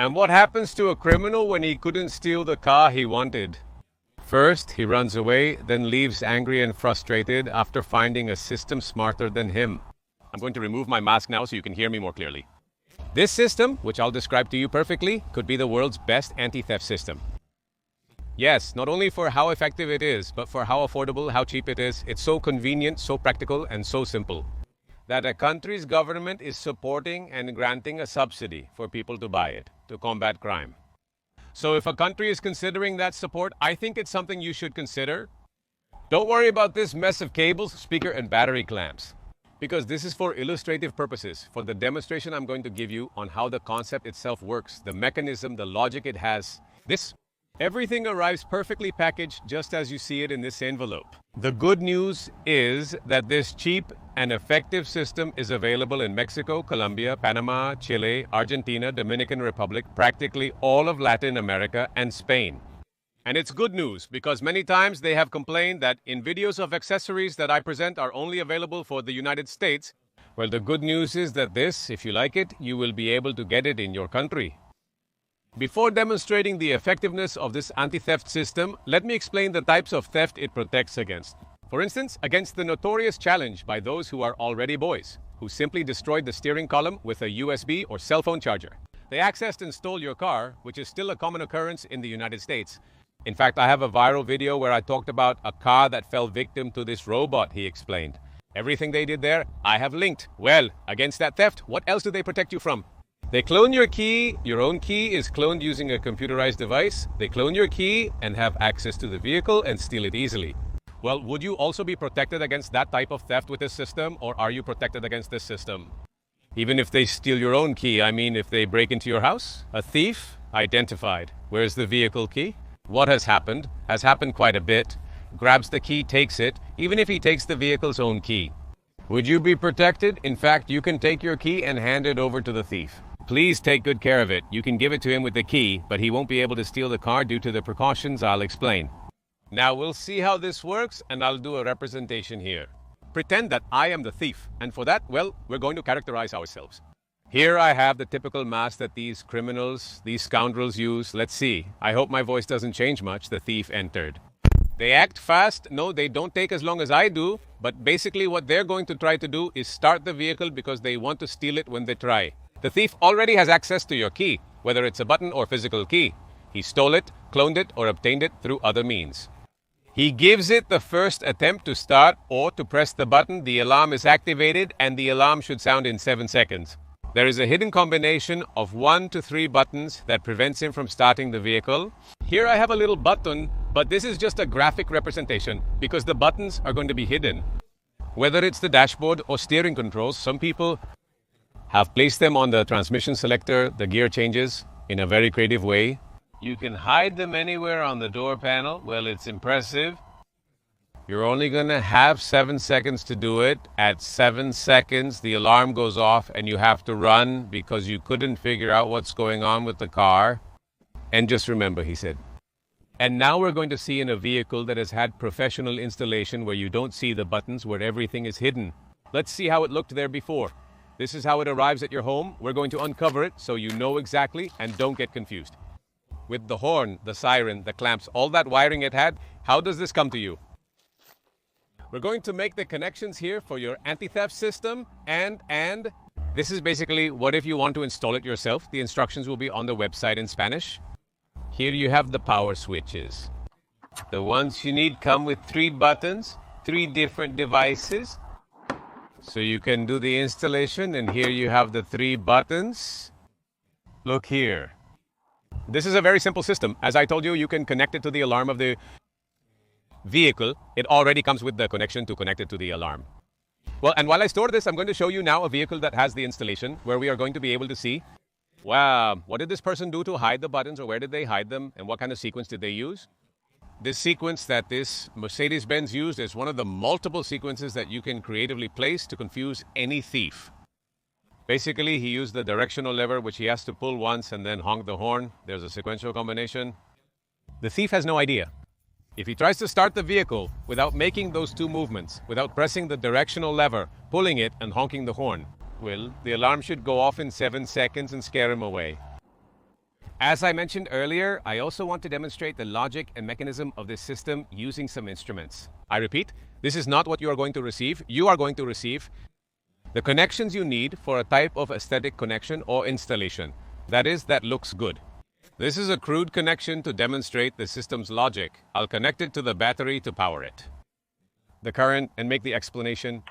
And what happens to a criminal when he couldn't steal the car he wanted? First, he runs away, then leaves angry and frustrated after finding a system smarter than him. I'm going to remove my mask now so you can hear me more clearly. This system, which I'll describe to you perfectly, could be the world's best anti-theft system. Yes, not only for how effective it is, but for how affordable, how cheap it is. It's so convenient, so practical, and so simple that a country's government is supporting and granting a subsidy for people to buy it, to combat crime. So if a country is considering that support, I think it's something you should consider. Don't worry about this mess of cables, speaker, and battery clamps, because this is for illustrative purposes, for the demonstration I'm going to give you on how the concept itself works, the mechanism, the logic it has. Everything arrives perfectly packaged just as you see it in this envelope. The good news is that this cheap and effective system is available in Mexico, Colombia, Panama, Chile, Argentina, Dominican Republic, practically all of Latin America, and Spain. And it's good news because many times they have complained that in videos of accessories that I present are only available for the United States. Well, the good news is that this, if you like it, you will be able to get it in your country. Before demonstrating the effectiveness of this anti-theft system, let me explain the types of theft it protects against. For instance, against the notorious challenge by those who are already boys, who simply destroyed the steering column with a USB or cell phone charger. They accessed and stole your car, which is still a common occurrence in the United States. In fact, I have a viral video where I talked about a car that fell victim to this robot, he explained. Everything they did there, I have linked. Well, against that theft, what else do they protect you from? They clone your key. Your own key is cloned using a computerized device. They clone your key and have access to the vehicle and steal it easily. Well, would you also be protected against that type of theft with this system, or are you protected against this system? Even if they steal your own key, I mean, if they break into your house? A thief? Identified. Where's the vehicle key? What has happened quite a bit. Grabs the key, takes it, even if he takes the vehicle's own key. Would you be protected? In fact, you can take your key and hand it over to the thief. Please take good care of it. You can give it to him with the key, but he won't be able to steal the car due to the precautions I'll explain. Now we'll see how this works, and I'll do a representation here. Pretend that I am the thief, and for that, well, we're going to characterize ourselves. Here I have the typical mask that these criminals, these scoundrels use. Let's see. I hope my voice doesn't change much. The thief entered. They act fast. No, they don't take as long as I do, but basically what they're going to try to do is start the vehicle because they want to steal it when they try. The thief already has access to your key, whether it's a button or physical key. He stole it, cloned it, or obtained it through other means. He gives it the first attempt to start or to press the button. The alarm is activated, and the alarm should sound in 7 seconds. There is a hidden combination of 1 to 3 buttons that prevents him from starting the vehicle. Here I have a little button, but this is just a graphic representation because the buttons are going to be hidden. Whether it's the dashboard or steering controls, some people have placed them on the transmission selector, the gear changes, in a very creative way. You can hide them anywhere on the door panel. Well, it's impressive. You're only going to have 7 seconds to do it. At 7 seconds, the alarm goes off and you have to run because you couldn't figure out what's going on with the car. And just remember, he said. And now we're going to see in a vehicle that has had professional installation where you don't see the buttons, where everything is hidden. Let's see how it looked there before. This is how it arrives at your home. We're going to uncover it so you know exactly and don't get confused. With the horn, the siren, the clamps, all that wiring it had, how does this come to you? We're going to make the connections here for your anti-theft system and this is basically what if you want to install it yourself. The instructions will be on the website in Spanish. Here you have the power switches. The ones you need come with 3 buttons, 3 different devices. So you can do the installation, and here you have the 3 buttons. Look here. This is a very simple system. As I told you, you can connect it to the alarm of the vehicle. It already comes with the connection to connect it to the alarm. Well, and while I store this, I'm going to show you now a vehicle that has the installation where we are going to be able to see, wow, what did this person do to hide the buttons, or where did they hide them, and what kind of sequence did they use? This sequence that this Mercedes-Benz used is one of the multiple sequences that you can creatively place to confuse any thief. Basically, he used the directional lever, which he has to pull once and then honk the horn. There's a sequential combination. The thief has no idea. If he tries to start the vehicle without making those 2 movements, without pressing the directional lever, pulling it, and honking the horn, well, the alarm should go off in 7 seconds and scare him away. As I mentioned earlier, I also want to demonstrate the logic and mechanism of this system using some instruments. I repeat, this is not what you are going to receive. You are going to receive the connections you need for a type of aesthetic connection or installation. That is, that looks good. This is a crude connection to demonstrate the system's logic. I'll connect it to the battery to power it. The current and make the explanation.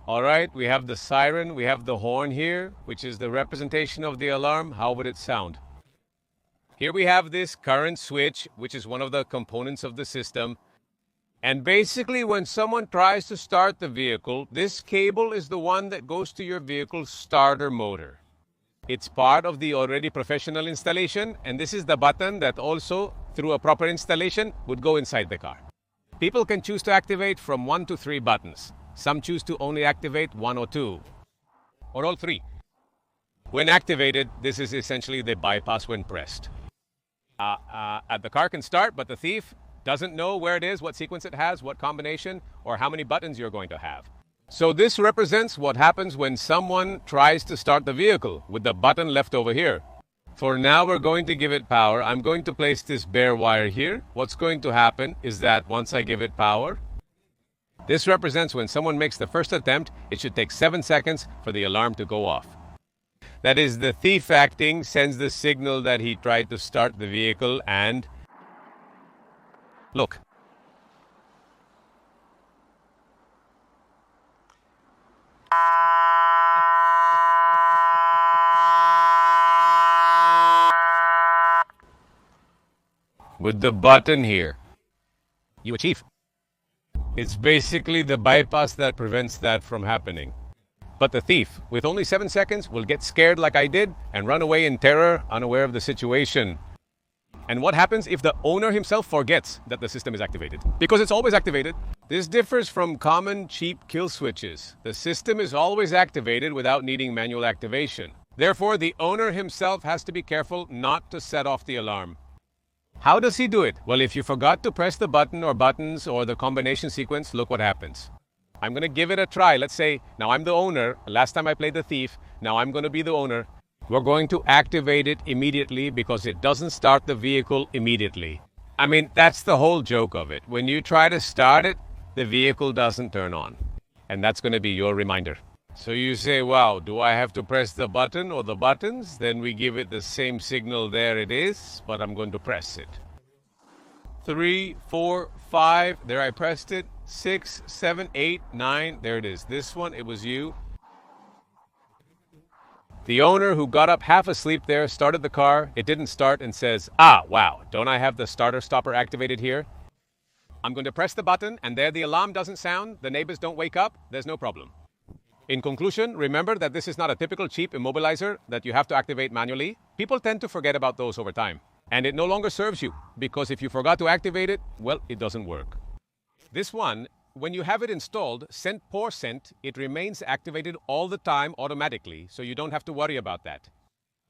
All right, we have the siren, we have the horn here, which is the representation of the alarm. How would it sound? Here we have this current switch, which is one of the components of the system. And basically, when someone tries to start the vehicle, this cable is the one that goes to your vehicle's starter motor. It's part of the already professional installation, and this is the button that also, through a proper installation, would go inside the car. People can choose to activate from 1 to 3 buttons. Some choose to only activate 1 or 2, or all 3. When activated, this is essentially the bypass when pressed. The car can start, but the thief doesn't know where it is, what sequence it has, what combination, or how many buttons you're going to have. So this represents what happens when someone tries to start the vehicle with the button left over here. For now, we're going to give it power. I'm going to place this bare wire here. What's going to happen is that once I give it power, this represents when someone makes the first attempt, it should take 7 seconds for the alarm to go off. That is, the thief acting sends the signal that he tried to start the vehicle, and look. With the button here, you achieve. It's basically the bypass that prevents that from happening. But the thief, with only 7 seconds, will get scared like I did and run away in terror, unaware of the situation. And what happens if the owner himself forgets that the system is activated? Because it's always activated. This differs from common cheap kill switches. The system is always activated without needing manual activation. Therefore, the owner himself has to be careful not to set off the alarm. How does he do it? Well, if you forgot to press the button or buttons or the combination sequence, look what happens. I'm going to give it a try. Let's say, now I'm the owner. Last time I played the thief. Now I'm going to be the owner. We're going to activate it immediately because it doesn't start the vehicle immediately. I mean, that's the whole joke of it. When you try to start it, the vehicle doesn't turn on. And that's going to be your reminder. So you say, wow, do I have to press the button or the buttons? Then we give it the same signal, there it is, but I'm going to press it. 3, 4, 5, there I pressed it. 6, 7, 8, 9, there it is. This one, it was you. The owner who got up half asleep there, started the car, it didn't start and says, wow, don't I have the starter stopper activated here? I'm going to press the button and there the alarm doesn't sound, the neighbors don't wake up, there's no problem. In conclusion, remember that this is not a typical cheap immobilizer that you have to activate manually. People tend to forget about those over time. And it no longer serves you, because if you forgot to activate it, well, it doesn't work. This one, when you have it installed, scent pour scent, it remains activated all the time automatically, so you don't have to worry about that.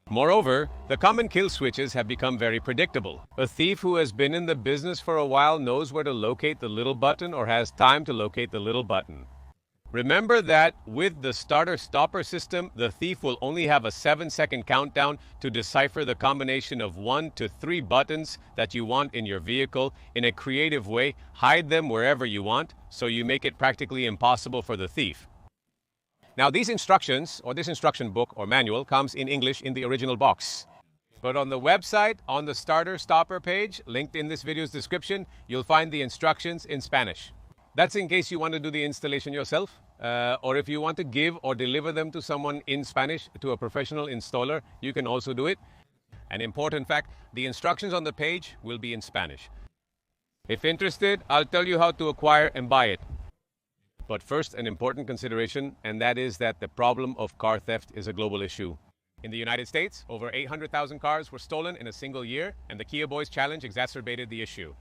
Moreover, the common kill switches have become very predictable. A thief who has been in the business for a while knows where to locate the little button or has time to locate the little button. Remember that with the starter-stopper system, the thief will only have a 7-second countdown to decipher the combination of 1 to 3 buttons that you want in your vehicle in a creative way. Hide them wherever you want, so you make it practically impossible for the thief. Now, these instructions, or this instruction book or manual, comes in English in the original box. But on the website, on the starter-stopper page, linked in this video's description, you'll find the instructions in Spanish. That's in case you want to do the installation yourself, or if you want to give or deliver them to someone in Spanish, to a professional installer, you can also do it. An important fact, the instructions on the page will be in Spanish. If interested, I'll tell you how to acquire and buy it. But first, an important consideration, and that is that the problem of car theft is a global issue. In the United States, over 800,000 cars were stolen in a single year, and the Kia Boys Challenge exacerbated the issue.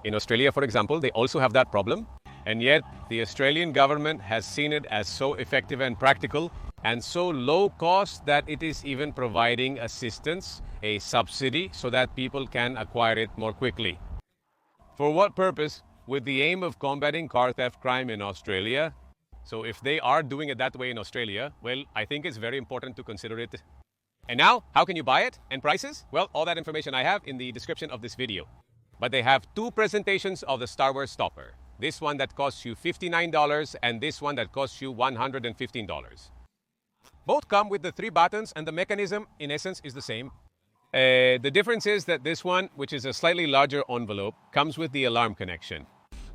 In Australia, for example, they also have that problem, and yet the Australian government has seen it as so effective and practical and so low cost that it is even providing assistance, a subsidy, so that people can acquire it more quickly. For what purpose? With the aim of combating car theft crime in Australia, So if they are doing it that way in Australia, well, I think it's very important to consider it. And now, how can you buy it and prices? Well, all that information I have in the description of this video. But they have two presentations of the Star Wars stopper. This one that costs you $59 and this one that costs you $115. Both come with the 3 buttons and the mechanism in essence is the same. The difference is that this one, which is a slightly larger envelope, comes with the alarm connection.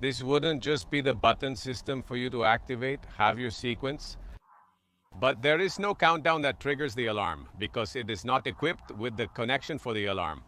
This wouldn't just be the button system for you to activate, have your sequence, but there is no countdown that triggers the alarm because it is not equipped with the connection for the alarm.